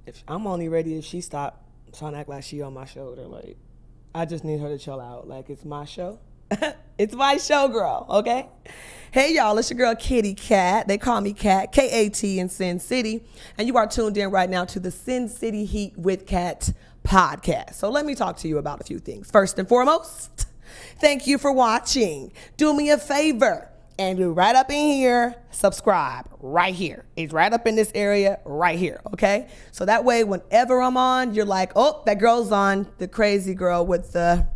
if I'm only ready if she stop trying to act like she on my shoulder. Like, I just need her to chill out. Like, it's my show. It's my show, girl, okay? Hey, y'all, it's your girl, Kitty Cat. They call me Cat, K-A-T in Sin City. And you are tuned in right now to the Sin City Heat with Cat podcast. So let me talk to you about a few things. First and foremost, thank you for watching. Do me a favor and do right up in here, subscribe right here. It's right up in this area right here, okay? So that way, whenever I'm on, you're like, oh, that girl's on, the crazy girl with the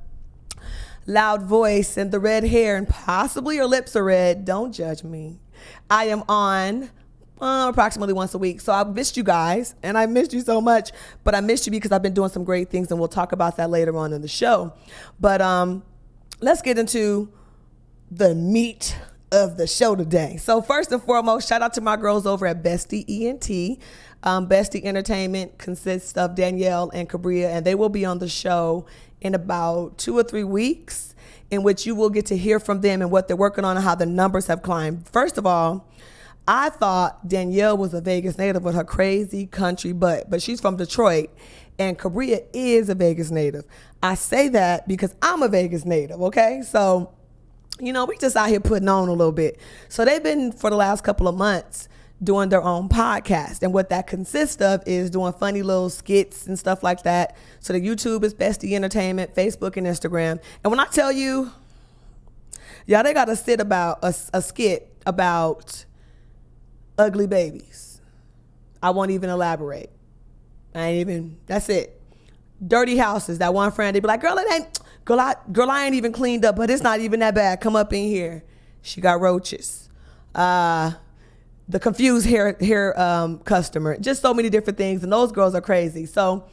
loud voice and the red hair and possibly her lips are red. Don't judge me. I am on approximately once a week. So I missed you guys and I missed you so much, but I missed you because I've been doing some great things and we'll talk about that later on in the show. But let's get into the meat of the show today. So first and foremost, shout out to my girls over at Bestie ENT. Bestie Entertainment consists of Danielle and Cabria, and they will be on the show in about 2 or 3 weeks, in which you will get to hear from them and what they're working on and how the numbers have climbed. First of all, I thought Danielle was a Vegas native with her crazy country butt, but she's from Detroit, and Cabria is a Vegas native. I say that because I'm a Vegas native, okay? So, you know, we just out here putting on a little bit. So they've been, for the last couple of months, doing their own podcast. And what that consists of is doing funny little skits and stuff like that. So the YouTube is Bestie Entertainment, Facebook and Instagram. And when I tell you, y'all, they got to sit about a skit about ugly babies. I won't even elaborate. That's it. Dirty houses. That one friend, they be like, girl, I ain't even cleaned up, but it's not even that bad. Come up in here. She got roaches. The confused hair customer. Just so many different things. And those girls are crazy. So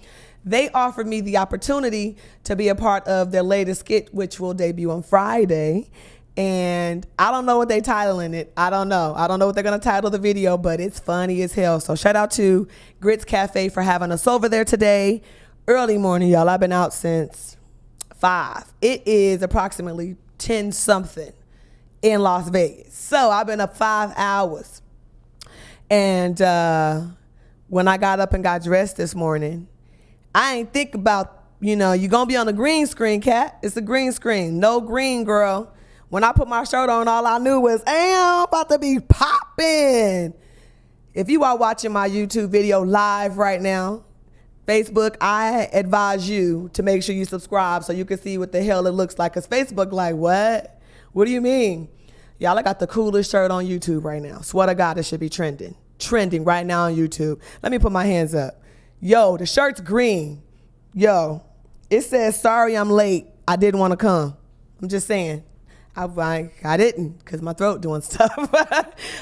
they offered me the opportunity to be a part of their latest skit, which will debut on Friday. And I don't know what they're titling it. I don't know what they're going to title the video, but it's funny as hell. So shout out to Gritz Cafe for having us over there today. Early morning, y'all. I've been out since 5. It is approximately 10 something in Las Vegas. So I've been up 5 hours. And when I got up and got dressed this morning, I ain't think about, you're going to be on the green screen, Cat. It's a green screen. No green, girl. When I put my shirt on, all I knew was, I'm about to be popping. If you are watching my YouTube video live right now, Facebook, I advise you to make sure you subscribe so you can see what the hell it looks like. Because Facebook like, what? What do you mean? Y'all, I got the coolest shirt on YouTube right now. Swear to God, it should be trending. Trending right now on YouTube. Let me put my hands up. Yo, the shirt's green. Yo, it says, sorry I'm late. I didn't want to come. I'm just saying. I didn't because my throat doing stuff.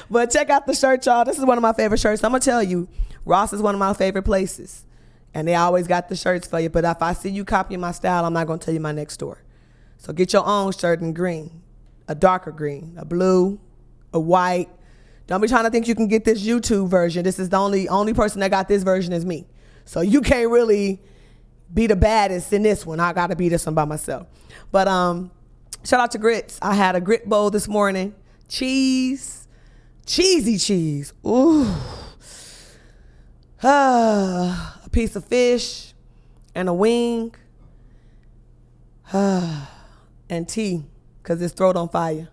But check out the shirt, y'all. This is one of my favorite shirts. I'm going to tell you, Ross is one of my favorite places. And they always got the shirts for you. But if I see you copying my style, I'm not going to tell you my next door. So get your own shirt in green. A darker green, a blue, a white. Don't be trying to think you can get this YouTube version. This is the only person that got this version is me. So you can't really be the baddest in this one. I got to be this one by myself. But shout out to Grits. I had a grit bowl this morning. Cheesy cheese. Ooh. A piece of fish and a wing. And tea. Because his throat on fire.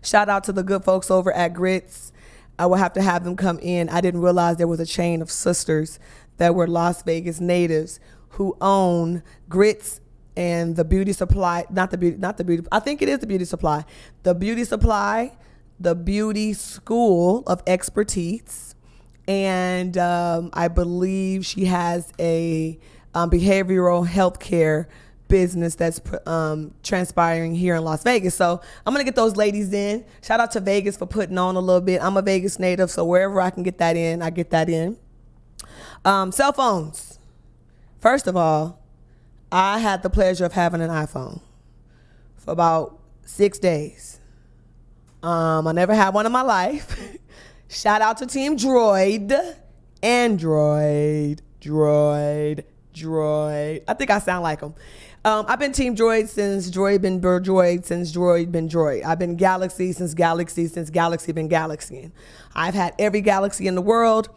Shout out to the good folks over at Grits. I will have to have them come in. I didn't realize there was a chain of sisters that were Las Vegas natives who own Grits and the beauty supply. Not the beauty. I think it is the beauty supply. The beauty supply, the beauty school of expertise. And I believe she has a behavioral health care business that's transpiring here in Las Vegas. So I'm going to get those ladies in. Shout out to Vegas for putting on a little bit. I'm a Vegas native, so wherever I can get that in, I get that in. Cell phones. First of all, I had the pleasure of having an iPhone for about 6 days. I never had one in my life. Shout out to Team Droid. Android. I think I sound like them. I've been Team Droid since Droid been Droid since Droid been Droid. I've been Galaxy since Galaxy been Galaxy. I've had every Galaxy in the world.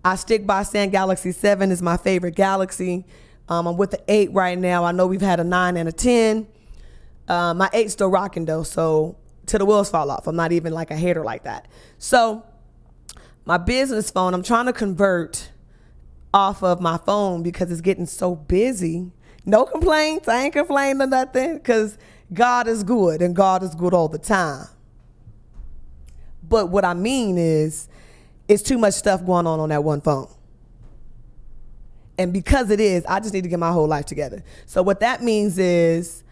I stick by saying Galaxy 7 is my favorite Galaxy. I'm with the 8 right now. I know we've had a 9 and a 10. My 8's still rocking though, so till the wheels fall off. I'm not even like a hater like that. So my business phone, I'm trying to convert off of my phone because it's getting so busy. No complaints. I ain't complaining or nothing because God is good and God is good all the time. But what I mean is it's too much stuff going on that one phone. And because it is, I just need to get my whole life together. So what that means is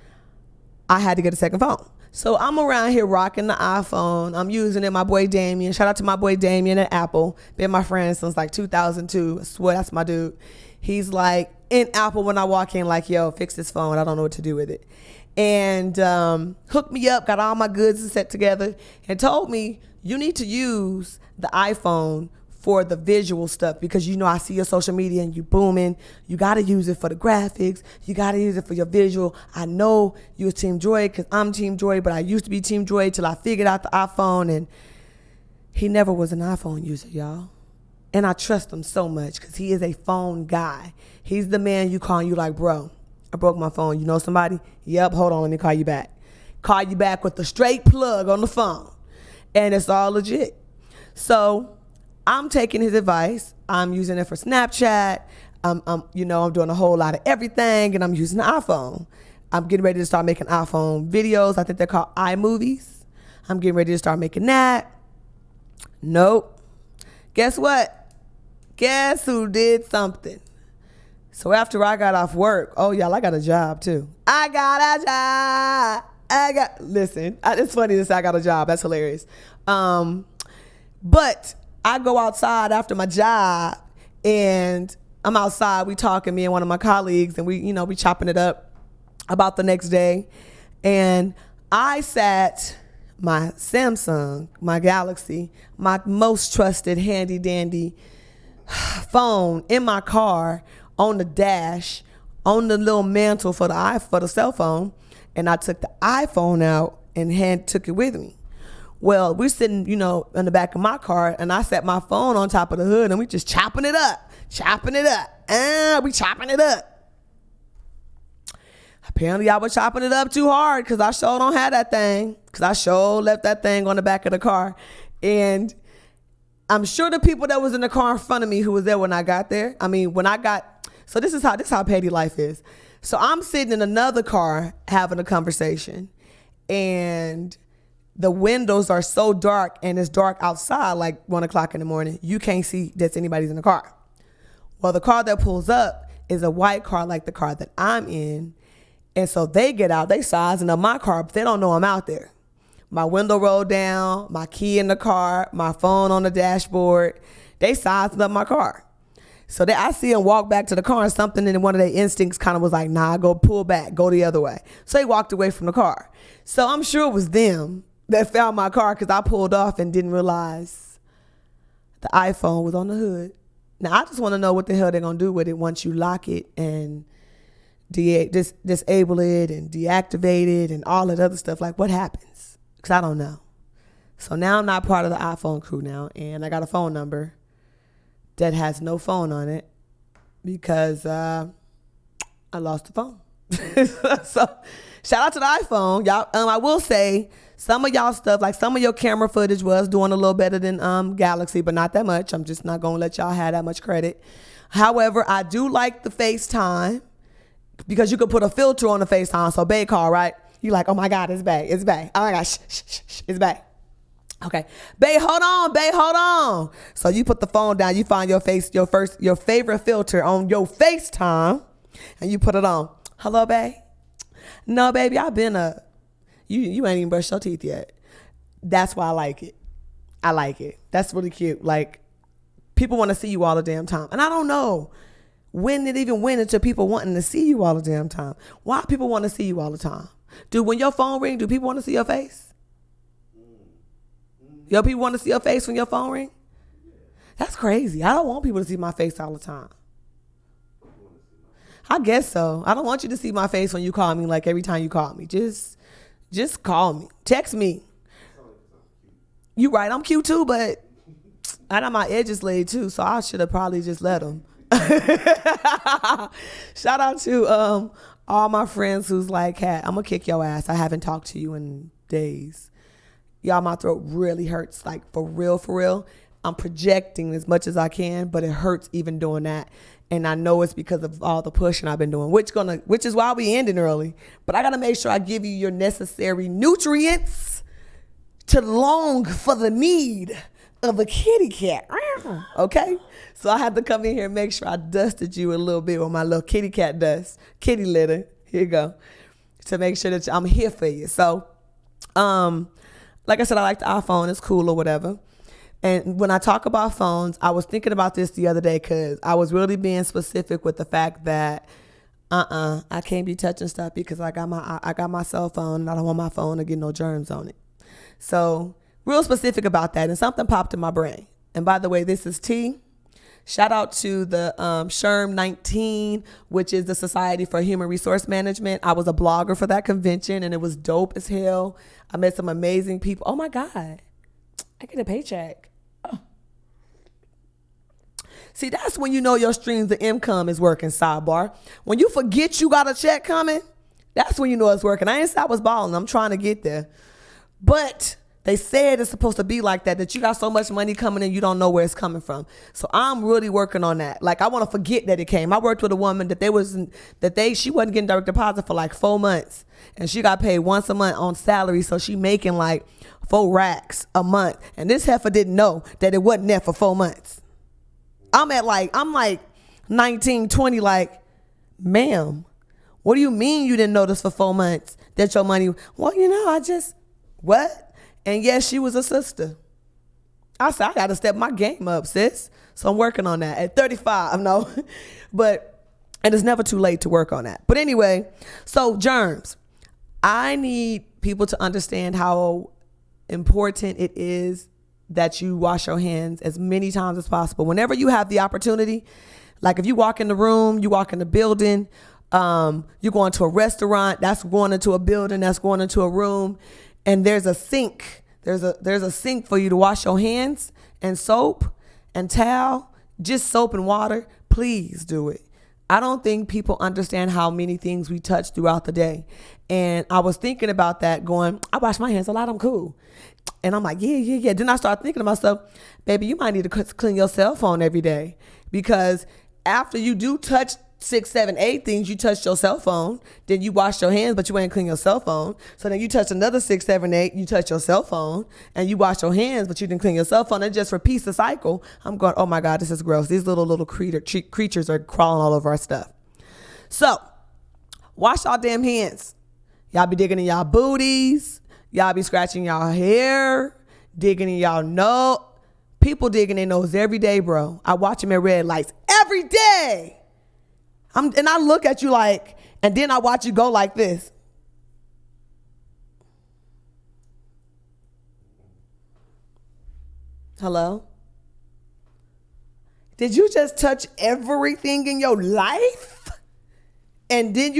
I had to get a second phone. So I'm around here rocking the iPhone. I'm using it. My boy Damien. Shout out to my boy Damien at Apple. Been my friend since like 2002. I swear that's my dude. He's like in Apple when I walk in like, yo, fix this phone. I don't know what to do with it. And hooked me up, got all my goods set together, and told me you need to use the iPhone for the visual stuff because you know I see your social media and you booming. You got to use it for the graphics. You got to use it for your visual. I know you're Team Joy because I'm Team Joy, but I used to be Team Joy till I figured out the iPhone, and he never was an iPhone user, y'all. And I trust him so much because he is a phone guy. He's the man you call and you like, bro, I broke my phone. You know somebody? Yep, hold on, let me call you back. Call you back with the straight plug on the phone. And it's all legit. So I'm taking his advice. I'm using it for Snapchat. I'm doing a whole lot of everything, and I'm using the iPhone. I'm getting ready to start making iPhone videos. I think they're called iMovies. I'm getting ready to start making that. Nope. Guess what? Guess who did something? So after I got off work, oh y'all, I got a job too. I got a job. Listen, it's funny to say I got a job. That's hilarious. But I go outside after my job, and I'm outside. We talking, me and one of my colleagues, and we chopping it up about the next day. And I sat my Samsung, my Galaxy, my most trusted handy dandy phone in my car on the dash, on the little mantle for the cell phone, and I took the iPhone out and took it with me. Well, we're sitting, in the back of my car, and I set my phone on top of the hood, and we just chopping it up. We chopping it up. Apparently, I was chopping it up too hard because I sure don't have that thing. Because I sure left that thing on the back of the car. And I'm sure the people that was in the car in front of me who was there when I got there, so this is how petty life is. So I'm sitting in another car having a conversation, and the windows are so dark, and it's dark outside like 1 o'clock in the morning. You can't see that anybody's in the car. Well, the car that pulls up is a white car like the car that I'm in. And so they get out, they sizing up my car, but they don't know I'm out there. My window rolled down, my key in the car, my phone on the dashboard. They sizing up my car. So I see them walk back to the car, and something in one of their instincts kind of was like, nah, go pull back, go the other way. So they walked away from the car. So I'm sure it was them that found my car because I pulled off and didn't realize the iPhone was on the hood. Now, I just want to know what the hell they're going to do with it once you lock it and disable it and deactivate it and all that other stuff. Like, what happens? Because I don't know. So now I'm not part of the iPhone crew now, and I got a phone number that has no phone on it because I lost the phone. So shout out to the iPhone. Y'all, I will say some of y'all stuff, like some of your camera footage was doing a little better than Galaxy, but not that much. I'm just not going to let y'all have that much credit. However, I do like the FaceTime because you could put a filter on the FaceTime. So Bay call, right? You like, oh my God, it's Bay. It's Bay. Oh my gosh, it's Bay. Okay, Bay, hold on. So you put the phone down, you find your favorite filter on your FaceTime, and you put it on. Hello, Bay? No, baby, I've been you ain't even brushed your teeth yet. That's why I like it. I like it. That's really cute. Like, people want to see you all the damn time. And I don't know when it even went into people wanting to see you all the damn time. Why people want to see you all the time? Dude, when your phone ring, do people want to see your face? Yo, people want to see your face when your phone ring? That's crazy. I don't want people to see my face all the time. I guess so. I don't want you to see my face when you call me, like every time you call me. Just call me. Text me. You right, I'm cute too, but I got my edges laid too, so I should have probably just let them. Shout out to all my friends who's like, Kat, I'm gonna kick your ass. I haven't talked to you in days. Y'all, my throat really hurts, like for real, for real. I'm projecting as much as I can, but it hurts even doing that. And I know it's because of all the pushing I've been doing, which is why we ending early. But I gotta make sure I give you your necessary nutrients to long for the need of a kitty cat. Okay? So I had to come in here and make sure I dusted you a little bit with my little kitty cat dust, kitty litter. Here you go. To make sure that I'm here for you. So, like I said, I like the iPhone. It's cool or whatever. And when I talk about phones, I was thinking about this the other day because I was really being specific with the fact that I can't be touching stuff because I got my cell phone and I don't want my phone to get no germs on it. So real specific about that, and something popped in my brain. And by the way, this is T. Shout out to the SHRM 19, which is the Society for Human Resource Management. I was a blogger for that convention, and it was dope as hell. I met some amazing people. Oh my God, I get a paycheck. Oh. See, that's when you know your streams of income is working, sidebar. When you forget you got a check coming, that's when you know it's working. I ain't say I was balling. I'm trying to get there. But they said it's supposed to be like that you got so much money coming in, you don't know where it's coming from. So I'm really working on that. Like, I want to forget that it came. I worked with a woman she wasn't getting direct deposit for like 4 months. And she got paid once a month on salary. So she making like 4 racks a month. And this heifer didn't know that it wasn't there for 4 months. I'm like 19, 20, like, ma'am, what do you mean you didn't notice for 4 months that your money, well, what? And yes, she was a sister. I said, I got to step my game up, sis. So I'm working on that at 35, no. And it's never too late to work on that. But anyway, so germs. I need people to understand how important it is that you wash your hands as many times as possible. Whenever you have the opportunity, like if you walk in the room, you walk in the building, you're going to a restaurant, that's going into a building, that's going into a room, and there's a sink. There's a sink for you to wash your hands, and soap and towel, just soap and water. Please do it. I don't think people understand how many things we touch throughout the day. And I was thinking about that going, I wash my hands a lot, I'm cool. And I'm like, yeah. Then I start thinking to myself, baby, you might need to clean your cell phone every day. Because after you do touch 6, 7, 8 things, you touched your cell phone, then you wash your hands, but you ain't clean your cell phone. So then you touch another 6, 7, 8, you touch your cell phone, and you wash your hands, but you didn't clean your cell phone. It just repeats the cycle. I'm going, oh my God, this is gross. These little creatures are crawling all over our stuff. So wash y'all damn hands. Y'all be digging in y'all booties. Y'all be scratching y'all hair, digging in y'all nose. People digging their nose every day, bro. I watch them at red lights every day. And I look at you like, and then I watch you go like this. Hello? Did you just touch everything in your life? And then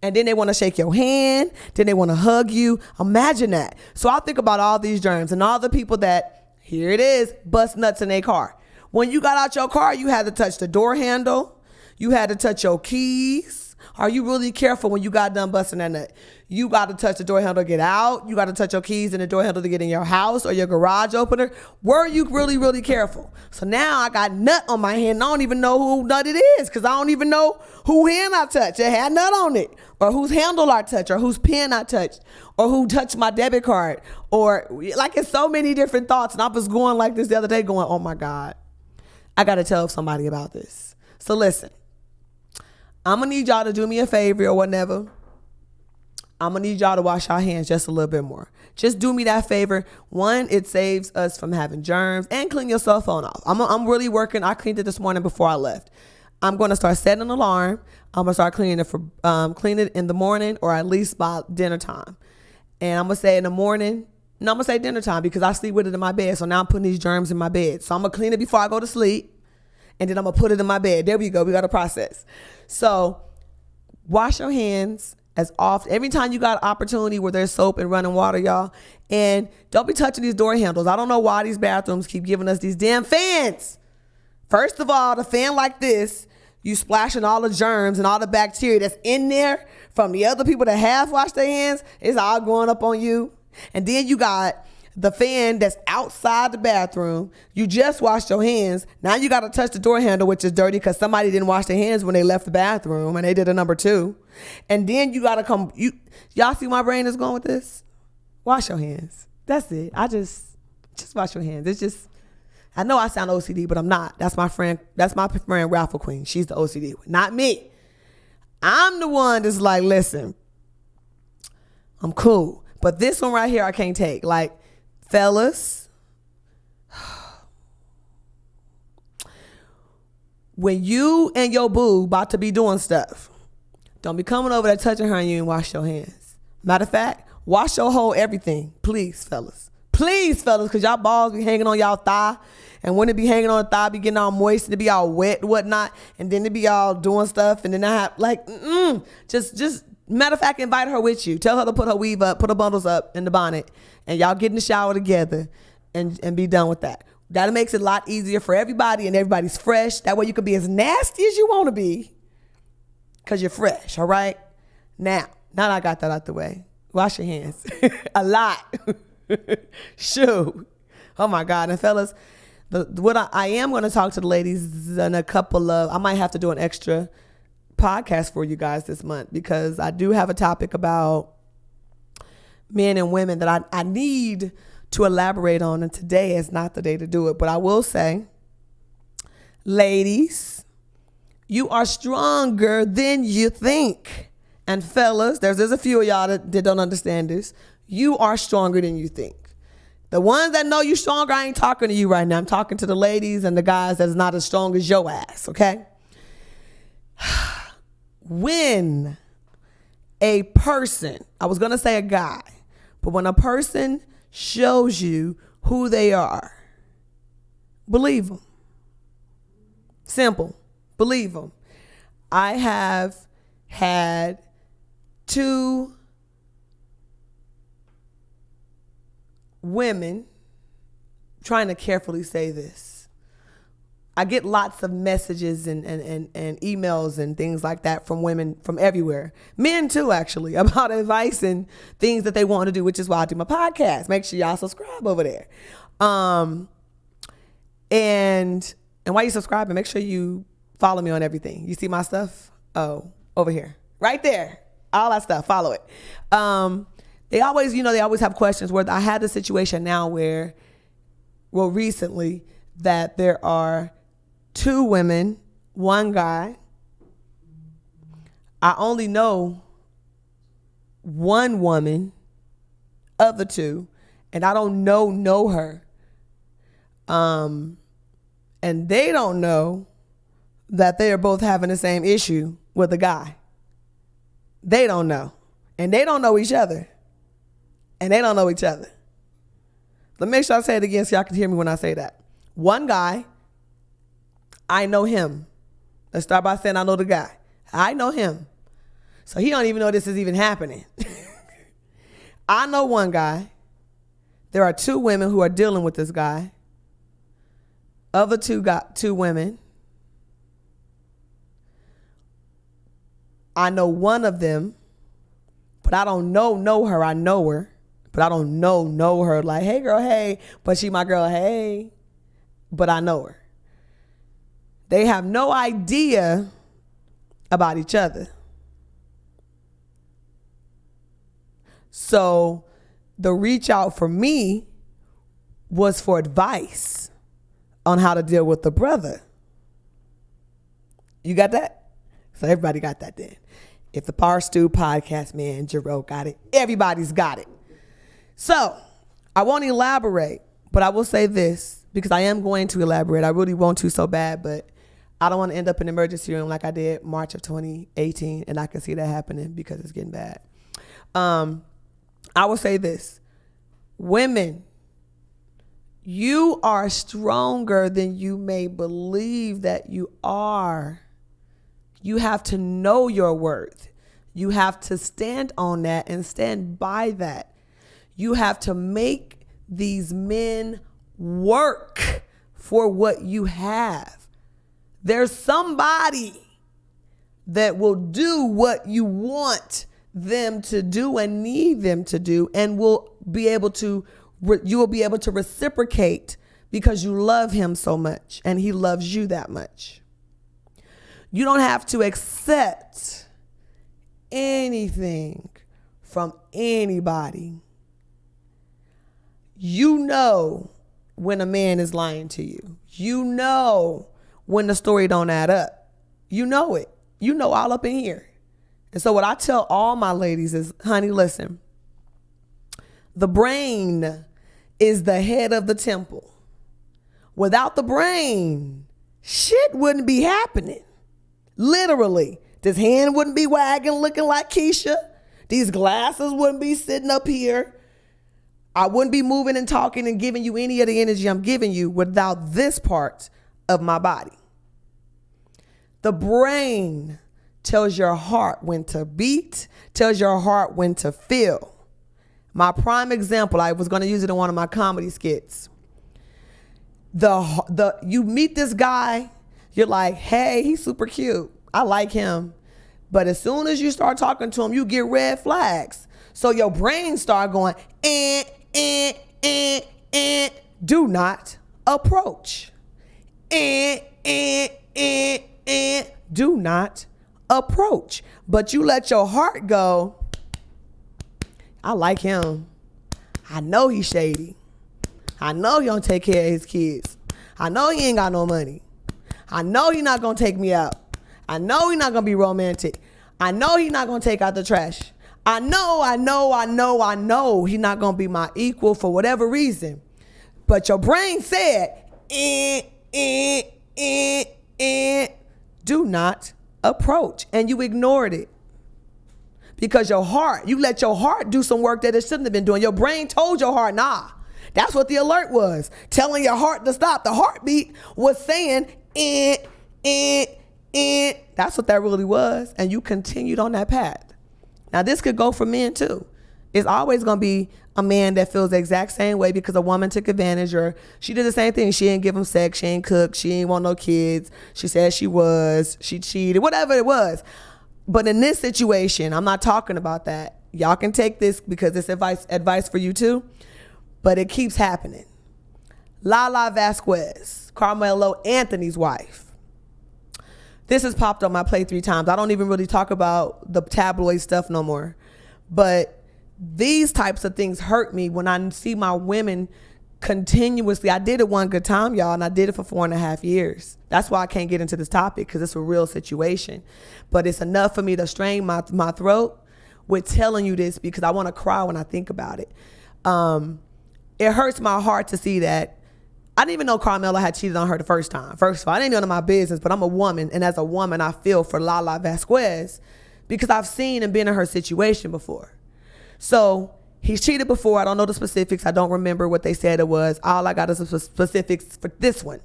then they want to shake your hand. Then they want to hug you. Imagine that. So I think about all these germs and all the people that, here it is, bust nuts in their car. When you got out your car, you had to touch the door handle. You had to touch your keys. Are you really careful when you got done busting that nut? You got to touch the door handle to get out. You got to touch your keys and the door handle to get in your house or your garage opener. Were you really, really careful? So now I got nut on my hand. I don't even know who nut it is because I don't even know who hand I touched. It had nut on it. Or whose handle I touched. Or whose pen I touched. Or who touched my debit card. Or like it's so many different thoughts. And I was going like this the other day going, oh my God. I got to tell somebody about this. So listen. I'm going to need y'all to do me a favor or whatever. I'm going to need y'all to wash your hands just a little bit more. Just do me that favor. One, it saves us from having germs, and clean your cell phone off. I'm really working. I cleaned it this morning before I left. I'm going to start setting an alarm. I'm going to start cleaning it in the morning or at least by dinner time. And I'm going to say in the morning, no, I'm going to say dinner time because I sleep with it in my bed. So now I'm putting these germs in my bed. So I'm going to clean it before I go to sleep. And then I'm going to put it in my bed. There we go. We got a process. So wash your hands as often. Every time you got an opportunity where there's soap and running water, y'all. And don't be touching these door handles. I don't know why these bathrooms keep giving us these damn fans. First of all, the fan like this, you splashing all the germs and all the bacteria that's in there from the other people that have washed their hands. It's all going up on you. And then you got the fan that's outside the bathroom. You just washed your hands. Now you got to touch the door handle, which is dirty because somebody didn't wash their hands when they left the bathroom and they did a number 2. And then you got to come. Y'all see my brain is going with this? Wash your hands. That's it. Just wash your hands. It's just, I know I sound OCD, but I'm not. That's my friend Raffle Queen. She's the OCD one, not me. I'm the one that's like, listen, I'm cool. But this one right here, I can't take. Like, fellas, when you and your boo about to be doing stuff, don't be coming over there touching her and you ain't wash your hands. Matter of fact, wash your whole everything. Please, fellas. Please, fellas, because y'all balls be hanging on y'all thigh. And when it be hanging on the thigh, be getting all moist and it be all wet and whatnot. And then it be all doing stuff. And then I have, like, just matter of fact, invite her with you. Tell her to put her weave up, put her bundles up in the bonnet. And y'all get in the shower together and be done with that. That makes it a lot easier for everybody and everybody's fresh. That way you can be as nasty as you want to be because you're fresh, all right? Now that I got that out the way, wash your hands. A lot. Shoot. Oh, my God. And fellas, what I am going to talk to the ladies in a couple of, I might have to do an extra podcast for you guys this month because I do have a topic about men and women that I need to elaborate on, and today is not the day to do it. But I will say, ladies, you are stronger than you think. And fellas, there's a few of y'all that don't understand this. You are stronger than you think. The ones that know you stronger, I ain't talking to you right now. I'm talking to the ladies and the guys that's not as strong as your ass, okay? When a person, I was going to say a guy, but when a person shows you who they are, believe them. Simple. Believe them. I have had 2 women, trying to carefully say this. I get lots of messages and emails and things like that from women from everywhere. Men too, actually, about advice and things that they want to do, which is why I do my podcast. Make sure y'all subscribe over there. And while you subscribing, make sure you follow me on everything. You see my stuff? Oh, over here. Right there. All that stuff. Follow it. They always have questions where I had a situation now where, well, recently, that there are 2 women, 1 guy. I only know 1 woman of the 2, and I don't know her. And they don't know that they are both having the same issue with a guy. They don't know. And they don't know each other. And they don't know each other. Let me make sure I say it again so y'all can hear me when I say that. 1 guy, I know him. Let's start by saying I know the guy. I know him. So he don't even know this is even happening. I know 1 guy. There are 2 women who are dealing with this guy. Other 2 women, I know one of them, but I don't know her. I know her. But I don't know her like, hey, girl, hey. But she my girl, hey. But I know her. They have no idea about each other. So the reach out for me was for advice on how to deal with the brother. You got that? So everybody got that then. If the Par Stew podcast man, Jerome got it, everybody's got it. So I won't elaborate, but I will say this because I am going to elaborate. I really want to so bad, but I don't want to end up in an emergency room like I did March of 2018, and I can see that happening because it's getting bad. I will say this. Women, you are stronger than you may believe that you are. You have to know your worth. You have to stand on that and stand by that. You have to make these men work for what you have. There's somebody that will do what you want them to do and need them to do, and will be able to, you will be able to reciprocate because you love him so much and he loves you that much. You don't have to accept anything from anybody. You know when a man is lying to you. You know when the story don't add up. You know it. You know all up in here. And so what I tell all my ladies is, honey, listen, the brain is the head of the temple. Without the brain, shit wouldn't be happening. Literally. This hand wouldn't be wagging looking like Keyshia. These glasses wouldn't be sitting up here. I wouldn't be moving and talking and giving you any of the energy I'm giving you without this part of my body. The brain tells your heart when to beat, tells your heart when to feel. My prime example, I was going to use it in one of my comedy skits. You meet this guy, you're like, hey, he's super cute. I like him. But as soon as you start talking to him, you get red flags. So your brain start going, do not approach. Do not approach. But you let your heart go, I like him. I know he's shady. I know he don't take care of his kids. I know he ain't got no money. I know he not gonna take me out. I know he not gonna be romantic. I know he not gonna take out the trash. I know he not gonna be my equal for whatever reason. But your brain said, do not approach. And you ignored it. Because you let your heart do some work that it shouldn't have been doing. Your brain told your heart, nah. That's what the alert was. Telling your heart to stop. The heartbeat was saying, That's what that really was. And you continued on that path. Now, this could go for men too. It's always going to be a man that feels the exact same way because a woman took advantage, or she did the same thing. She didn't give him sex. She ain't cook. She ain't want no kids. She said she cheated, whatever it was. But in this situation, I'm not talking about that. Y'all can take this because it's advice for you too. But it keeps happening. Lala Vasquez, Carmelo Anthony's wife. This has popped on my plate 3 times. I don't even really talk about the tabloid stuff no more. But these types of things hurt me when I see my women continuously. I did it one good time, y'all, and I did it for 4.5 years. That's why I can't get into this topic, because it's a real situation. But it's enough for me to strain my throat with telling you this, because I want to cry when I think about it. It hurts my heart to see that. I didn't even know Carmelo had cheated on her the first time. First of all, I didn't know none of my business, but I'm a woman. And as a woman, I feel for Lala Vasquez because I've seen and been in her situation before. So he's cheated before. I don't know the specifics. I don't remember what they said it was. All I got is the specifics for this one.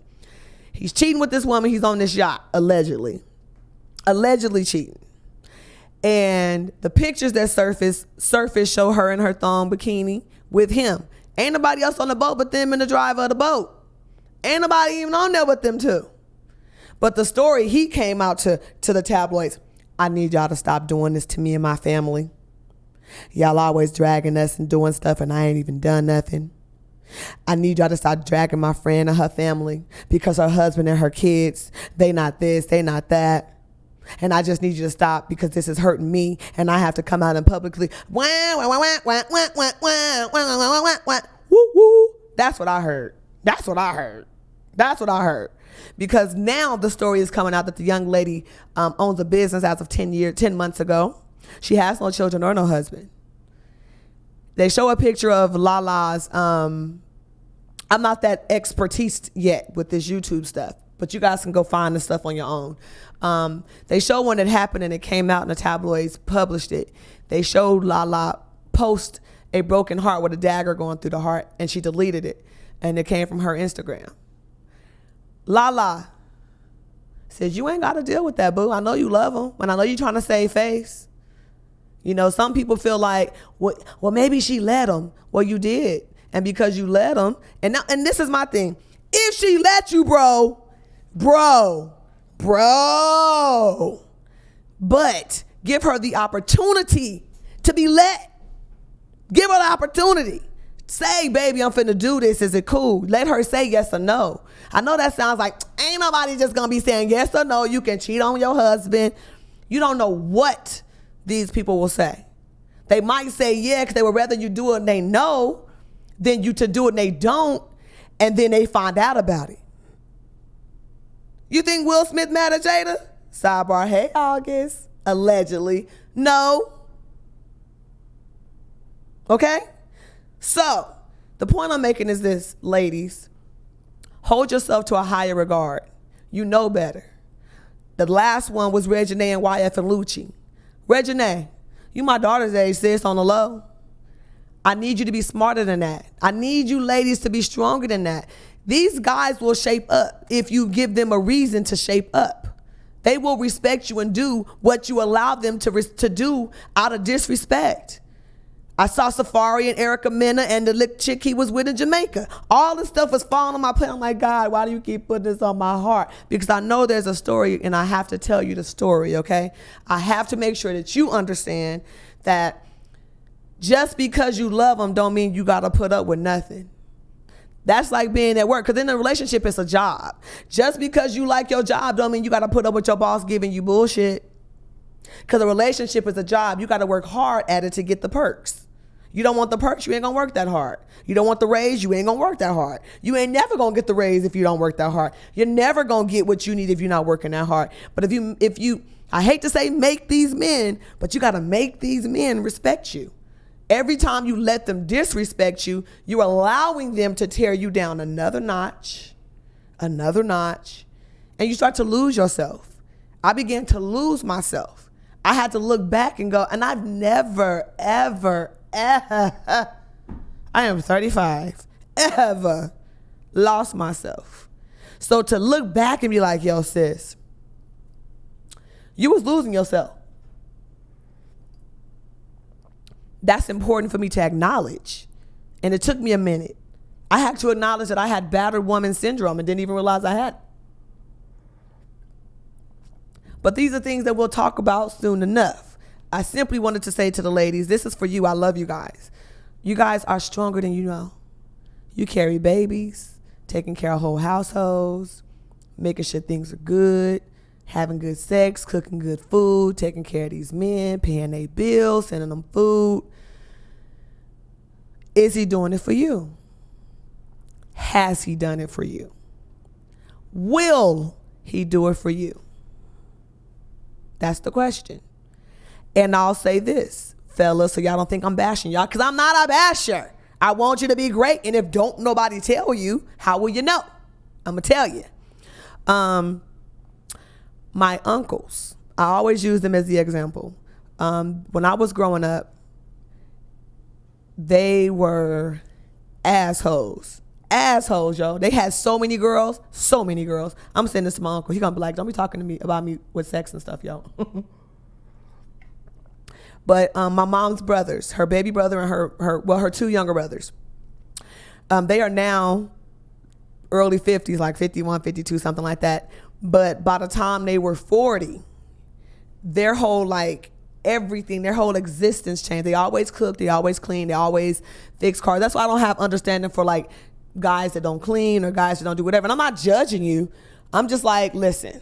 He's cheating with this woman. He's on this yacht, allegedly. Allegedly cheating. And the pictures that surface show her in her thong bikini with him. Ain't nobody else on the boat but them and the driver of the boat. Ain't nobody even on there but them two. But the story, he came out to the tabloids. I need y'all to stop doing this to me and my family. Y'all always dragging us and doing stuff and I ain't even done nothing. I need y'all to stop dragging my friend and her family because her husband and her kids, they not this, they not that. And I just need you to stop because this is hurting me and I have to come out and publicly woo woo. That's what I heard. That's what I heard. Because now the story is coming out that the young lady owns a business as of 10 months ago. She has no children or no husband. They show a picture of Lala's, I'm not that expertise yet with this YouTube stuff, but you guys can go find the stuff on your own. They show when it happened and it came out and the tabloids published it. They showed Lala post a broken heart with a dagger going through the heart, and she deleted it. And it came from her Instagram. Lala says, you ain't got to deal with that, boo. I know you love him, and I know you're trying to save face. You know, some people feel like, well, maybe she let him. Well, you did. And because you let him, and this is my thing. If she let you, bro, but give her the opportunity to be let. Give her the opportunity. Say, baby, I'm finna do this. Is it cool? Let her say yes or no. I know that sounds like, ain't nobody just gonna be saying yes or no. You can cheat on your husband. You don't know what these people will say. They might say yeah because they would rather you do it and they know than you to do it and they don't, and then they find out about it. You think Will Smith mad at Jada? Sidebar, hey, August. Allegedly. No. Okay? So, the point I'm making is this, ladies. Hold yourself to a higher regard. You know better. The last one was Reginae and YF and Lucci. Reginae, you my daughter's age, sis, on the low. I need you to be smarter than that. I need you ladies to be stronger than that. These guys will shape up if you give them a reason to shape up. They will respect you and do what you allow them to do out of disrespect. I saw Safari and Erica Mena and the little chick he was with in Jamaica. All this stuff was falling on my plate. I'm like, God, why do you keep putting this on my heart? Because I know there's a story and I have to tell you the story, okay? I have to make sure that you understand that just because you love them don't mean you got to put up with nothing. That's like being at work, because in a relationship, it's a job. Just because you like your job don't mean you got to put up with your boss giving you bullshit. Because a relationship is a job. You got to work hard at it to get the perks. You don't want the perks, you ain't gonna work that hard. You don't want the raise, you ain't gonna work that hard. You ain't never gonna get the raise if you don't work that hard. You're never gonna get what you need if you're not working that hard. But if you, I hate to say make these men, but you gotta make these men respect you. Every time you let them disrespect you, you're allowing them to tear you down another notch, and you start to lose yourself. I began to lose myself. I had to look back and go, and I've never, ever, I am 35, ever lost myself. So to look back and be like, yo, sis, you was losing yourself. That's important for me to acknowledge. And it took me a minute. I had to acknowledge that I had battered woman syndrome and didn't even realize I had. But these are things that we'll talk about soon enough. I simply wanted to say to the ladies, this is for you. I love you guys. You guys are stronger than you know. You carry babies, taking care of whole households, making sure things are good, having good sex, cooking good food, taking care of these men, paying their bills, sending them food. Is he doing it for you? Has he done it for you? Will he do it for you? That's the question. And I'll say this, fellas, so y'all don't think I'm bashing y'all, because I'm not a basher. I want you to be great. And if don't nobody tell you, how will you know? I'm going to tell you. My uncles, I always use them as the example. When I was growing up, they were assholes. Assholes, yo. They had so many girls. I'm saying this to my uncle. He gonna be like, don't be talking to me about me with sex and stuff, yo. But my mom's brothers, her baby brother and her two younger brothers, they are now early 50s, like 51, 52, something like that. But by the time they were 40, their whole everything, their whole existence changed. They always cook, they always clean, they always fix cars. That's why I don't have understanding for guys that don't clean or guys that don't do whatever. And I'm not judging you. I'm just like, listen.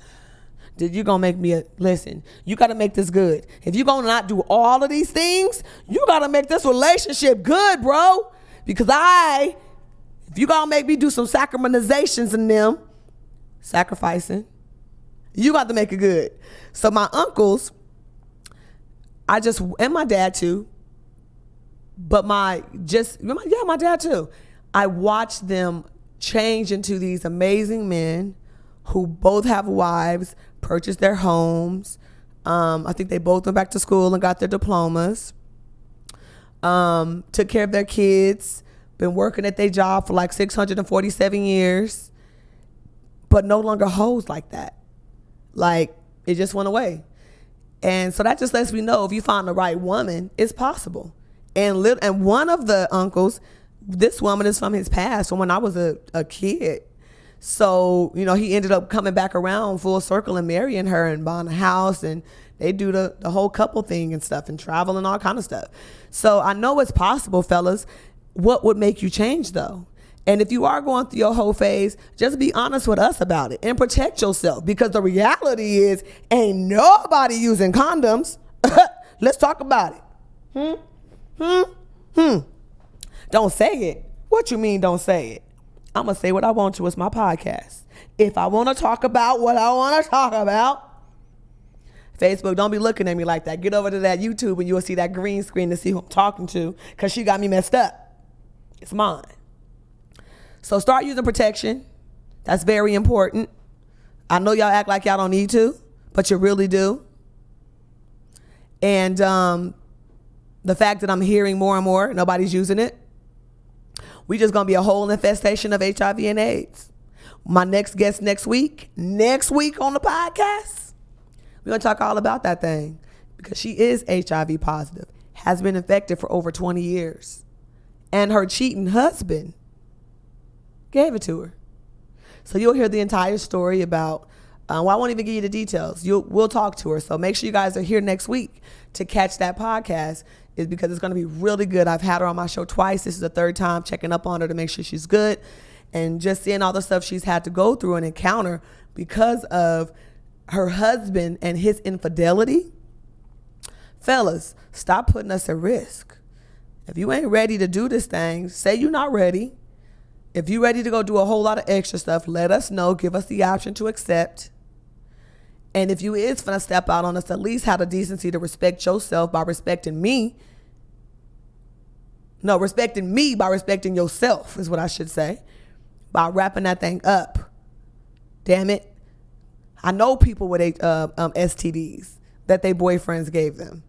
You gonna make me listen, you gotta make this good. If you gonna not do all of these things, you gotta make this relationship good, bro. Because if you gonna make me do some sacramentizations in them, sacrificing, you got to make it good. So my uncles, and my dad too, but my dad too. I watched them change into these amazing men who both have wives, purchased their homes. I think they both went back to school and got their diplomas. Took care of their kids, been working at their job for 647 years, but no longer hoes like that. It just went away. And so that just lets me know if you find the right woman, it's possible. And one of the uncles, this woman is from his past, from when I was a kid. So, he ended up coming back around full circle and marrying her and buying a house, and they do the whole couple thing and stuff and travel and all kind of stuff. So I know it's possible, fellas. What would make you change though? And if you are going through your whole phase, just be honest with us about it and protect yourself, because the reality is ain't nobody using condoms. Let's talk about it. Don't say it. What you mean don't say it? I'm going to say what I want to. It's my podcast. If I want to talk about what I want to talk about, Facebook, don't be looking at me like that. Get over to that YouTube and you'll see that green screen to see who I'm talking to, because she got me messed up. It's mine. So start using protection. That's very important. I know y'all act like y'all don't need to, but you really do. And the fact that I'm hearing more and more, nobody's using it. We just going to be a whole infestation of HIV and AIDS. My next guest next week on the podcast, we're going to talk all about that thing, because she is HIV positive, has been infected for over 20 years. And her cheating husband gave it to her. So you'll hear the entire story about, I won't even give you the details. We'll talk to her. So make sure you guys are here next week to catch that podcast, is because it's going to be really good. I've had her on my show twice. This is the third time checking up on her to make sure she's good, and just seeing all the stuff she's had to go through and encounter because of her husband and his infidelity. Fellas, stop putting us at risk. If you ain't ready to do this thing, say you're not ready. If you're ready to go do a whole lot of extra stuff, let us know. Give us the option to accept. And if you is finna step out on us, at least have the decency to respect yourself by respecting me. No, respecting me by respecting yourself is what I should say. By wrapping that thing up. Damn it. I know people with STDs that their boyfriends gave them.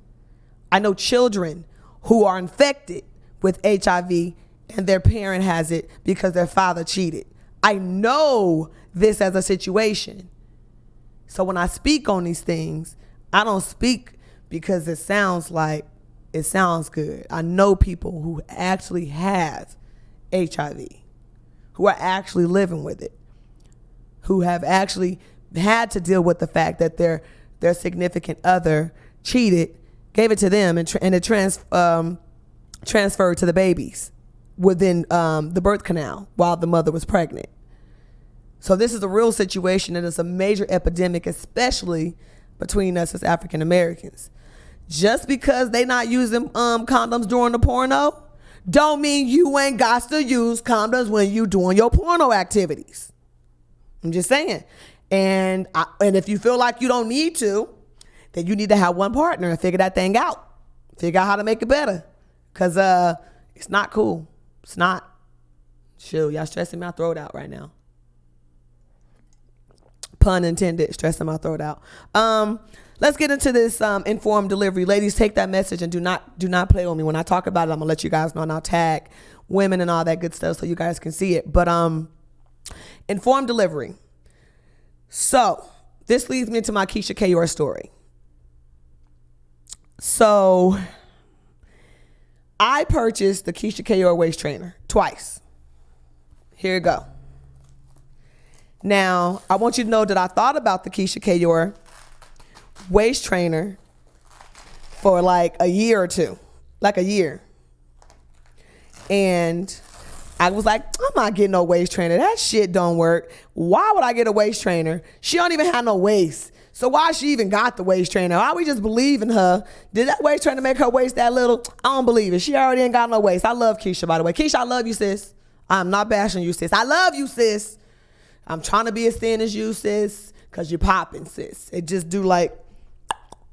I know children who are infected with HIV and their parent has it because their father cheated. I know this as a situation. So when I speak on these things, I don't speak because it sounds good. I know people who actually have HIV, who are actually living with it, who have actually had to deal with the fact that their significant other cheated, gave it to them, and it transferred to the babies within the birth canal while the mother was pregnant. So this is a real situation, and it's a major epidemic, especially between us as African Americans. Just because they not using condoms during the porno, don't mean you ain't got to use condoms when you doing your porno activities. I'm just saying. And if you feel like you don't need to, then you need to have one partner and figure that thing out. Figure out how to make it better. Because it's not cool. It's not. Shoot, y'all stressing my throat out right now. Pun intended, stressing my throat out. Let's get into this informed delivery. Ladies, take that message and do not play with me. When I talk about it, I'm going to let you guys know, and I'll tag women and all that good stuff so you guys can see it. But informed delivery. So this leads me to my Keyshia Kaoir story. So I purchased the Keyshia Kaoir waist trainer twice. Here you go. Now, I want you to know that I thought about the Keyshia Kaoir waist trainer for like a year or two. Like a year. And I was like, I'm not getting no waist trainer. That shit don't work. Why would I get a waist trainer? She don't even have no waist. So why she even got the waist trainer? Why we just believe in her? Did that waist trainer make her waist that little? I don't believe it. She already ain't got no waist. I love Keyshia, by the way. Keyshia, I love you, sis. I'm not bashing you, sis. I love you, sis. I'm trying to be as thin as you, sis, because you're popping, sis. It just do like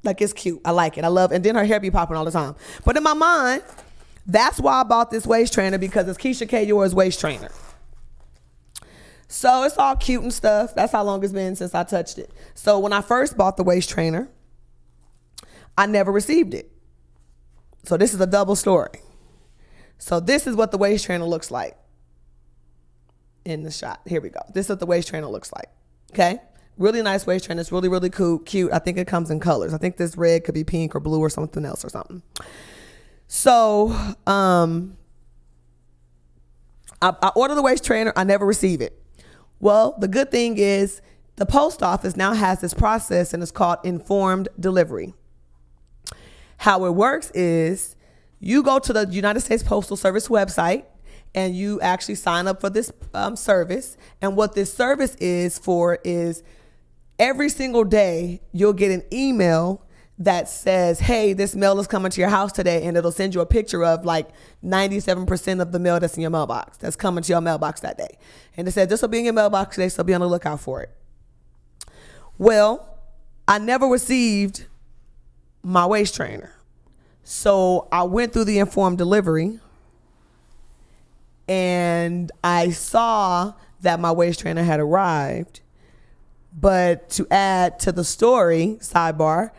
it's cute. I like it. I love it. And then her hair be popping all the time. But in my mind, that's why I bought this waist trainer, because it's Keyshia Kaoir's waist trainer. So it's all cute and stuff. That's how long it's been since I touched it. So when I first bought the waist trainer, I never received it. So this is a double story. So this is what the waist trainer looks like in the shot. Here we go. This is what the waist trainer looks like. Okay? Really nice waist trainer. It's really, really cool, cute. I think it comes in colors. I think this red could be pink or blue or something else or something. So I order the waist trainer. I never receive it. Well, the good thing is the post office now has this process, and it's called informed delivery. How it works is you go to the United States Postal Service website and you actually sign up for this service. And what this service is for is every single day you'll get an email that says, hey, this mail is coming to your house today, and it'll send you a picture of like 97% of the mail that's in your mailbox, that's coming to your mailbox that day. And it says, this will be in your mailbox today, so be on the lookout for it. Well, I never received my waist trainer. So I went through the informed delivery, and I saw that my waist trainer had arrived. But to add to the story, sidebar,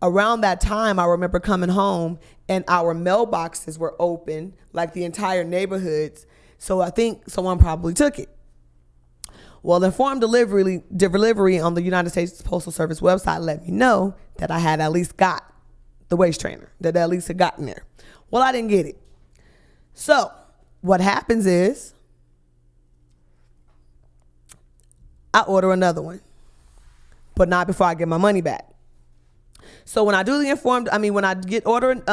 around that time, I remember coming home and our mailboxes were open, like the entire neighborhoods. So I think someone probably took it. Well, the informed delivery on the United States Postal Service website let me know that I had at least got the waist trainer, that at least had gotten there. Well, I didn't get it. So what happens is I order another one, but not before I get my money back. So when I do the when I get ordered,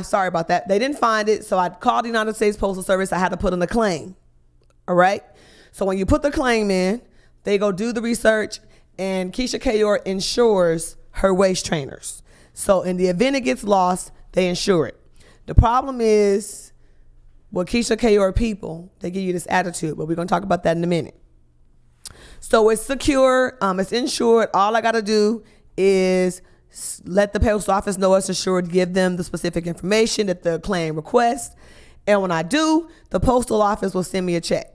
sorry about that, they didn't find it. So I called the United States Postal Service. I had to put in a claim. All right. So when you put the claim in, they go do the research, and Keyshia Kaoir insures her waist trainers. So in the event it gets lost, they insure it. The problem is with Keyshia Kaoir people, they give you this attitude, but we're going to talk about that in a minute. So it's secure, it's insured. All I got to do is let the post office know it's insured, give them the specific information that the claim requests. And when I do, the postal office will send me a check.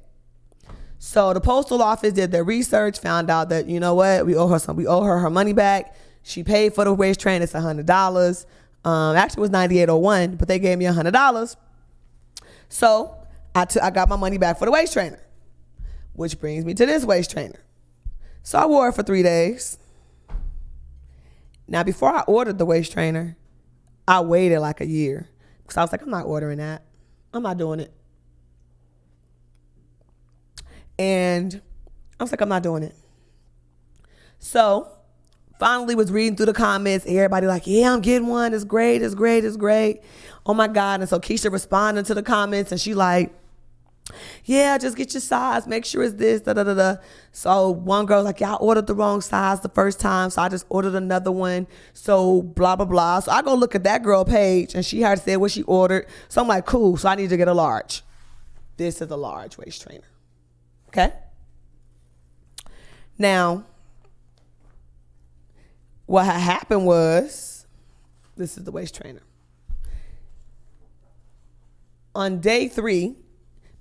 So the postal office did their research, found out that, you know what, we owe her her money back. She paid for the waist trainer. It's $100. Actually it was $98.01, but they gave me $100. So I got my money back for the waist trainer, which brings me to this waist trainer. So I wore it for 3 days. Now, before I ordered the waist trainer, I waited like a year because I was like, I'm not ordering that. I'm not doing it. And I was like, I'm not doing it. So finally was reading through the comments. Everybody like, yeah, I'm getting one. It's great. It's great. It's great. Oh my God. And so Keyshia responded to the comments, and she like, yeah, just get your size. Make sure it's this, da, da, da, da. So one girl's like, yeah, I ordered the wrong size the first time, so I just ordered another one. So blah, blah, blah. So I go look at that girl page, and she had said what she ordered. So I'm like, cool. So I need to get a large. This is a large waist trainer. Okay? Now, what had happened was, this is the waist trainer. On day 3,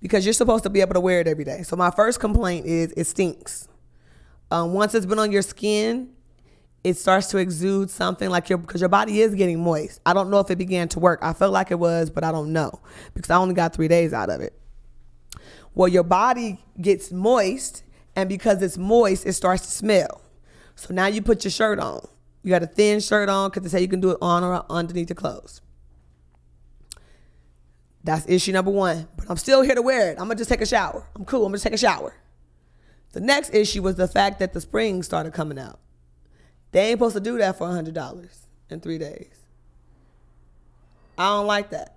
because you're supposed to be able to wear it every day. So my first complaint is it stinks. Once it's been on your skin, it starts to exude something like because your body is getting moist. I don't know if it began to work. I felt like it was, but I don't know because I only got 3 days out of it. Well, your body gets moist, and because it's moist, it starts to smell. So now you put your shirt on. You got a thin shirt on because they say you can do it on or underneath your clothes. That's issue number 1. But I'm still here to wear it. I'm going to just take a shower. I'm cool. I'm going to take a shower. The next issue was the fact that the springs started coming out. They ain't supposed to do that for $100 in 3 days. I don't like that.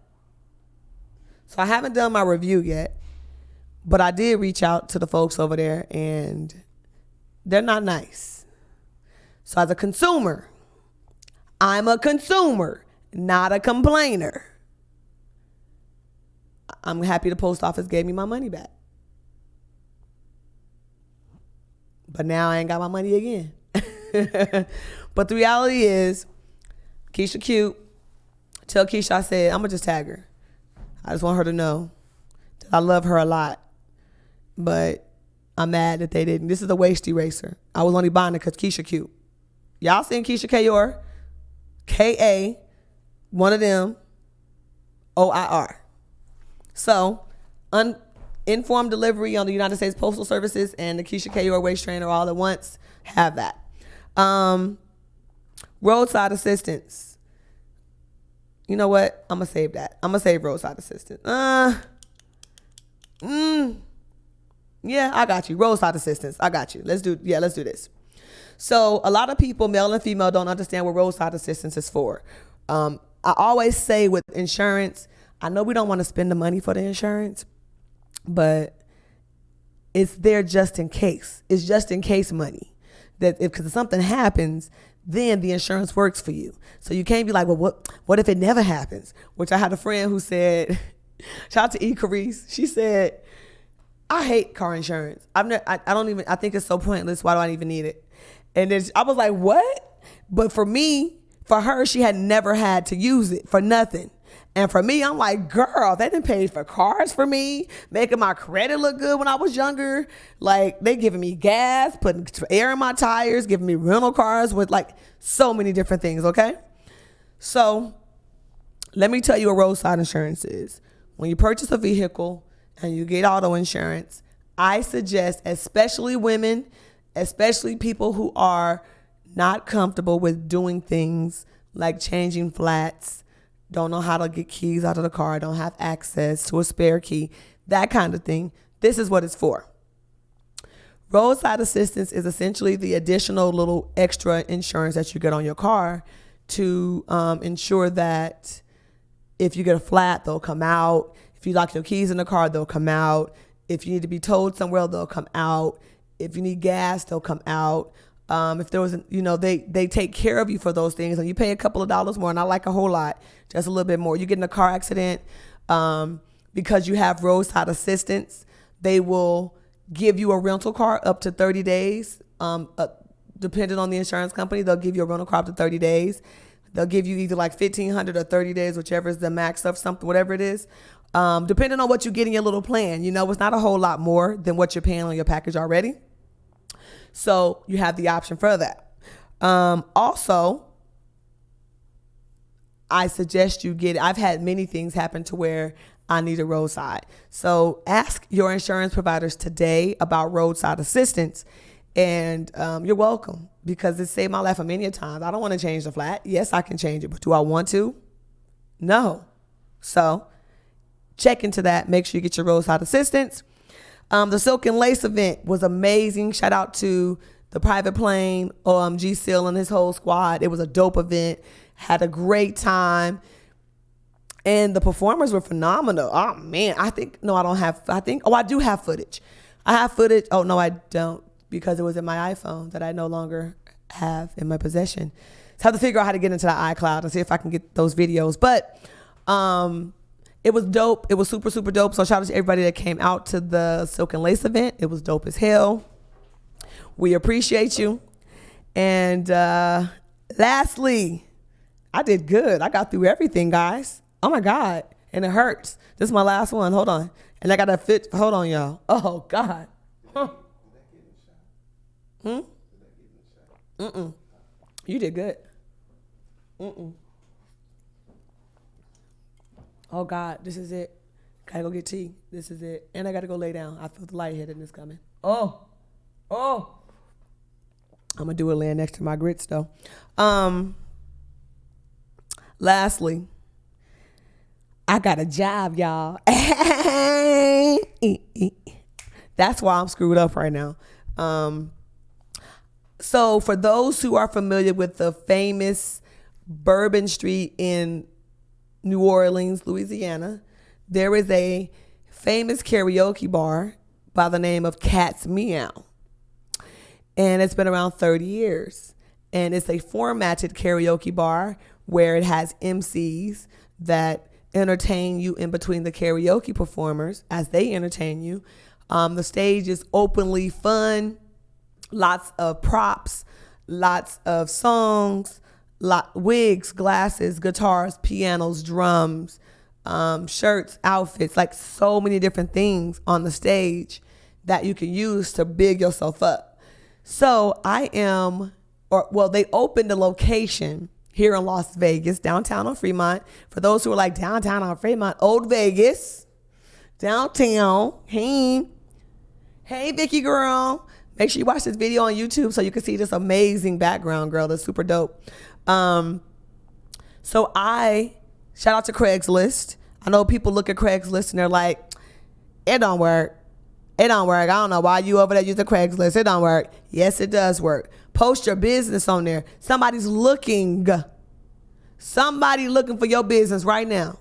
So I haven't done my review yet, but I did reach out to the folks over there, and they're not nice. So as a consumer, I'm a consumer, not a complainer. I'm happy the post office gave me my money back. But now I ain't got my money again. But the reality is, Keyshia cute. Tell Keyshia I said, I'm going to just tag her. I just want her to know that I love her a lot. But I'm mad that they didn't. This is a waist eraser. I was only buying it because Keyshia cute. Y'all seen Keyshia Kaoir? K-A, one of them, O-I-R. So, informed delivery on the United States Postal Services and the Keyshia Kaoir waist trainer all at once. have that. Roadside assistance. You know what? I'm gonna save that. I'm gonna save roadside assistance. Yeah, I got you. Roadside assistance. I got you. Let's do this. So a lot of people, male and female, don't understand what roadside assistance is for. I always say with insurance, I know we don't want to spend the money for the insurance, but it's there just in case. It's just in case money. That because if something happens, then the insurance works for you. So you can't be like, well, what if it never happens? Which I had a friend who said, shout out to E. Carice. She said, I hate car insurance. I think it's so pointless. Why do I even need it? And then I was like, what? But for her, she had never had to use it for nothing. And for me, I'm like, girl, they done paid for cars for me, making my credit look good when I was younger. Like, they giving me gas, putting air in my tires, giving me rental cars with like so many different things, okay? So let me tell you what roadside insurance is. When you purchase a vehicle and you get auto insurance, I suggest, especially women, especially people who are not comfortable with doing things like changing flats, don't know how to get keys out of the car, don't have access to a spare key, that kind of thing. This is what it's for. Roadside assistance is essentially the additional little extra insurance that you get on your car to ensure that if you get a flat, they'll come out. If you lock your keys in the car, they'll come out. If you need to be towed somewhere, they'll come out. If you need gas, they'll come out. If there was, they take care of you for those things, and you pay a couple of dollars more, not like a whole lot, just a little bit more. You get in a car accident, because you have roadside assistance, they will give you a rental car up to 30 days. Depending on the insurance company, they'll give you a rental car up to 30 days. They'll give you either like $1,500 or 30 days, whichever is the max of something, whatever it is. Depending on what you get in your little plan, it's not a whole lot more than what you're paying on your package already. So you have the option for that. Also, I suggest you get it. I've had many things happen to where I need a roadside. So ask your insurance providers today about roadside assistance, and you're welcome, because it saved my life many times. I don't want to change the flat. Yes, I can change it, but do I want to? No. So check into that. Make sure you get your roadside assistance. The Silk and Lace event was amazing. Shout out to the Private Plane, G Seal and his whole squad. It was a dope event. Had a great time. And the performers were phenomenal. Oh, man. I do have footage. I have footage. Oh, no, I don't, because it was in my iPhone that I no longer have in my possession. So I have to figure out how to get into the iCloud and see if I can get those videos. But it was dope. It was super, super dope. So shout out to everybody that came out to the Silk and Lace event. It was dope as hell. We appreciate you. And lastly, I did good. I got through everything, guys. Oh my God. And it hurts. This is my last one. Hold on. And I got to fit. Hold on, y'all. Oh God. Huh. You did good. Oh God, this is it. Gotta go get tea. This is it. And I gotta go lay down. I feel the lightheadedness coming. Oh. I'm gonna do it laying next to my grits though. Lastly, I got a job, y'all. That's why I'm screwed up right now. So for those who are familiar with the famous Bourbon Street in New Orleans, Louisiana, there is a famous karaoke bar by the name of Cat's Meow. And it's been around 30 years. And it's a formatted karaoke bar where it has MCs that entertain you in between the karaoke performers as they entertain you. The stage is openly fun, lots of props, lots of songs, wigs, glasses, guitars, pianos, drums, shirts, outfits, like so many different things on the stage that you can use to big yourself up. So they opened a location here in Las Vegas, downtown on Fremont. For those who are like downtown on Fremont, Old Vegas, downtown. Hey, Vicky girl. Make sure you watch this video on YouTube so you can see this amazing background, girl. That's super dope. So shout out to Craigslist. I know people look at Craigslist and they're like, it don't work. It don't work. I don't know why you over there using Craigslist. It don't work. Yes, it does work. Post your business on there. Somebody's looking. Somebody looking for your business right now.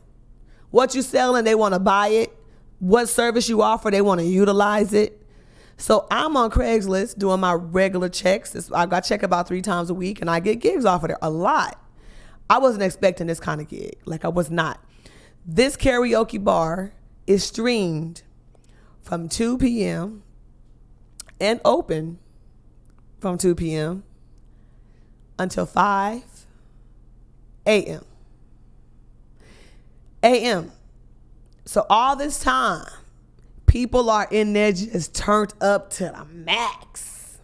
What you selling, they want to buy it. What service you offer, they want to utilize it. So I'm on Craigslist doing my regular checks. I check about 3 times a week, and I get gigs off of there a lot. I wasn't expecting this kind of gig. Like, I was not. This karaoke bar is streamed from 2 p.m. and open from 2 p.m. until 5 a.m. So all this time, people are in there just turned up to the max.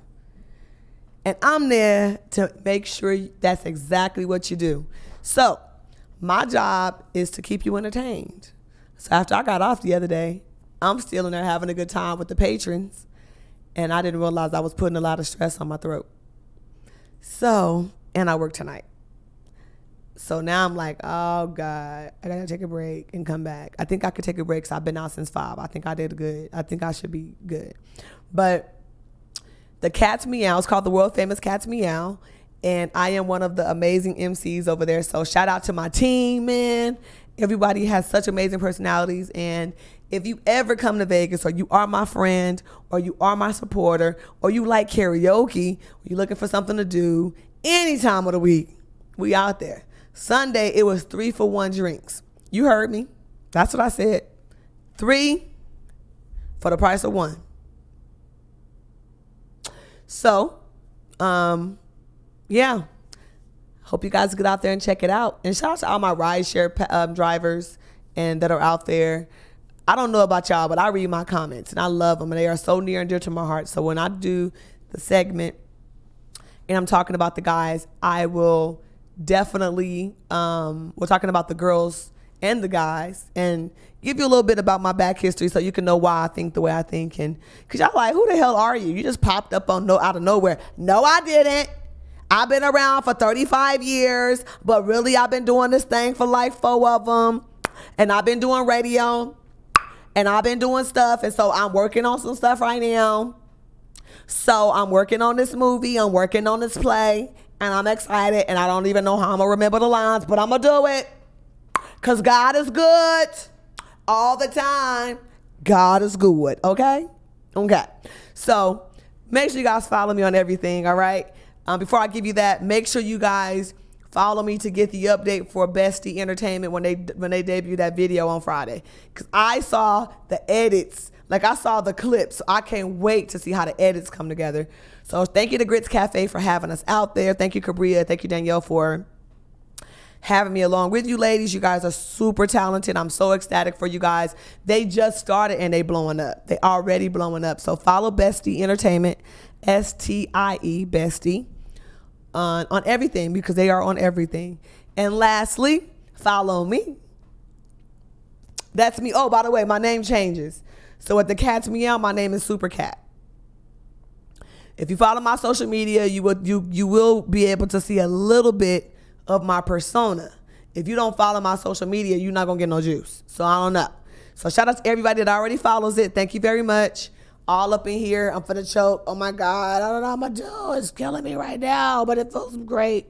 And I'm there to make sure that's exactly what you do. So my job is to keep you entertained. So after I got off the other day, I'm still in there having a good time with the patrons. And I didn't realize I was putting a lot of stress on my throat. So, and I work tonight. So now I'm like, oh God, I gotta take a break and come back. I think I could take a break because I've been out since 5. I think I did good. I think I should be good. But the Cat's Meow is called the world famous Cat's Meow. And I am one of the amazing MCs over there. So shout out to my team, man. Everybody has such amazing personalities. And if you ever come to Vegas, or you are my friend, or you are my supporter, or you like karaoke, or you're looking for something to do any time of the week, we out there. Sunday, it was 3 for $1 drinks. You heard me. That's what I said. 3 for the price of 1. So, yeah. Hope you guys get out there and check it out. And shout out to all my rideshare drivers and that are out there. I don't know about y'all, but I read my comments and I love them. And they are so near and dear to my heart. So when I do the segment and I'm talking about the guys, I will definitely, we're talking about the girls and the guys, and give you a little bit about my back history so you can know why I think the way I think. And because y'all like, who the hell are you? You just popped up out of nowhere. No, I didn't. I've been around for 35 years, but really I've been doing this thing for like 4 of them. And I've been doing radio and I've been doing stuff. And so I'm working on some stuff right now. So I'm working on this movie. I'm working on this play. And I'm excited, and I don't even know how I'm going to remember the lines, but I'm going to do it because God is good all the time. God is good, okay? Okay. So make sure you guys follow me on everything, all right? Before I give you that, make sure you guys follow me to get the update for Bestie Entertainment when they debut that video on Friday, because I saw the edits. Like, I saw the clips. So I can't wait to see how the edits come together. So thank you to Gritz Cafe for having us out there. Thank you, Cabria. Thank you, Danielle, for having me along with you ladies. You guys are super talented. I'm so ecstatic for you guys. They just started and they blowing up. They already blowing up. So follow Bestie Entertainment, STIE, Bestie, on everything, because they are on everything. And lastly, follow me. That's me. Oh, by the way, my name changes. So at the Cat's Meow, my name is Super Cat. If you follow my social media, you will be able to see a little bit of my persona. If you don't follow my social media, you're not going to get no juice. So I don't know. So shout out to everybody that already follows it. Thank you very much. All up in here. I'm finna choke. Oh my God. I don't know how I'm going to do. It's killing me right now, but it feels great.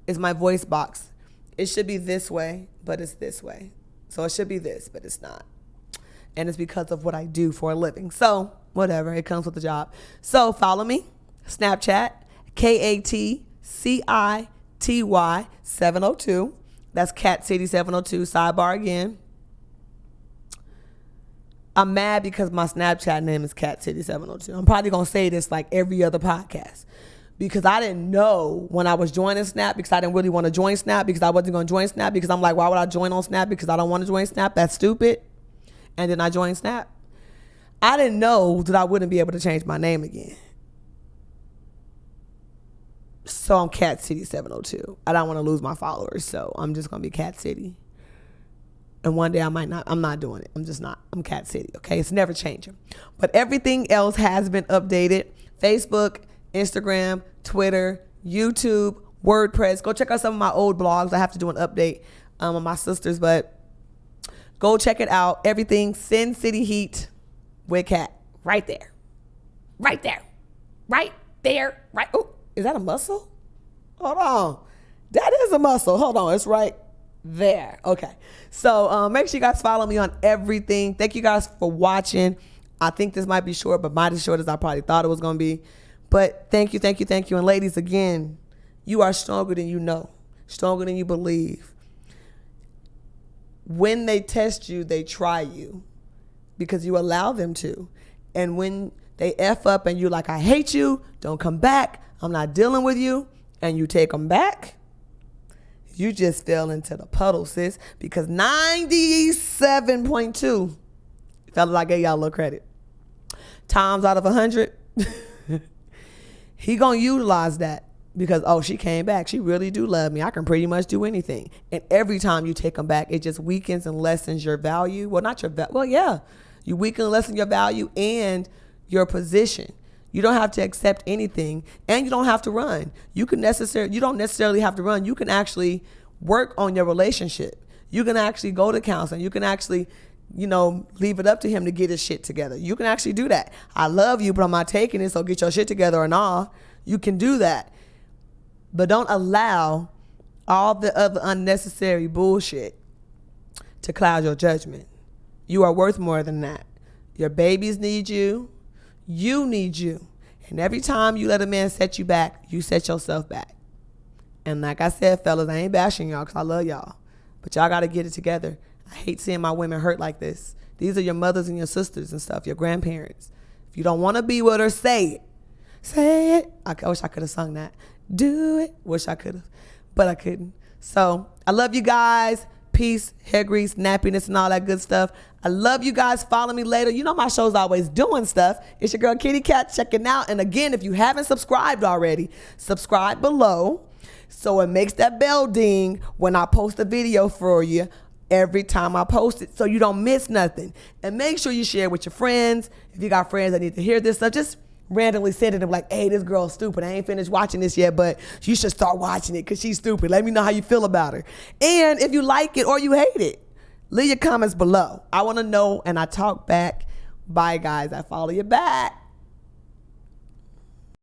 It's my voice box. It should be this way, but it's this way. So it should be this, but it's not. And it's because of what I do for a living. So whatever, it comes with the job. So follow me, Snapchat, KATCITY 702. That's Cat City 702. Sidebar again. I'm mad because my Snapchat name is Cat City 702. I'm probably going to say this like every other podcast, because I didn't know when I was joining Snap, because I didn't really want to join Snap, because I wasn't going to join Snap, because I'm like, why would I join on Snap? Because I don't want to join Snap. That's stupid. And then I joined Snap. I didn't know that I wouldn't be able to change my name again. So I'm Cat City 702. I don't want to lose my followers, so I'm just going to be Cat City. And one day I'm not doing it. I'm just not. I'm Cat City, okay? It's never changing. But everything else has been updated. Facebook, Instagram, Twitter, YouTube, WordPress. Go check out some of my old blogs. I have to do an update on my sisters, but go check it out. Everything Sin City Heat with Cat. Right there. Right there. Right there. Right. Oh, is that a muscle? Hold on. That is a muscle. Hold on. It's right there. Okay. So make sure you guys follow me on everything. Thank you guys for watching. I think this might be short, but not as short as I probably thought it was going to be. But thank you, thank you, thank you. And ladies, again, you are stronger than you know, stronger than you believe. When they test you, they try you because you allow them to. And when they F up and you're like, I hate you, don't come back, I'm not dealing with you, and you take them back, you just fell into the puddle, sis, because 97.2, fellas, I gave y'all a little credit, times out of 100, he gonna utilize that because, oh, she came back. She really do love me. I can pretty much do anything. And every time you take them back, it just weakens and lessens your value. Well, not your value. Well, yeah. You weaken and lessen your value and your position. You don't have to accept anything, and you don't have to run. You don't necessarily have to run. You can actually work on your relationship. You can actually go to counseling. You can actually, leave it up to him to get his shit together. You can actually do that. I love you, but I'm not taking it, so get your shit together or nah. You can do that. But don't allow all the other unnecessary bullshit to cloud your judgment. You are worth more than that. Your babies need you. You need you. And every time you let a man set you back, you set yourself back. And like I said, fellas, I ain't bashing y'all because I love y'all. But y'all got to get it together. I hate seeing my women hurt like this. These are your mothers and your sisters and stuff, your grandparents. If you don't want to be with her, say it. Say it. I wish I could have sung that. Do it. Wish I could have, but I couldn't. So I love you guys. Peace, hair grease, nappiness, and all that good stuff. I love you guys. Follow me later. You know my show's always doing stuff. It's your girl Kitty Cat checking out. And again, if you haven't subscribed already, subscribe below so it makes that bell ding when I post a video for you every time I post it so you don't miss nothing. And make sure you share with your friends. If you got friends that need to hear this stuff, just randomly send it to them like, hey, this girl's stupid. I ain't finished watching this yet, but you should start watching it because she's stupid. Let me know how you feel about her. And if you like it or you hate it, leave your comments below. I want to know, and I talk back. Bye, guys. I follow you back.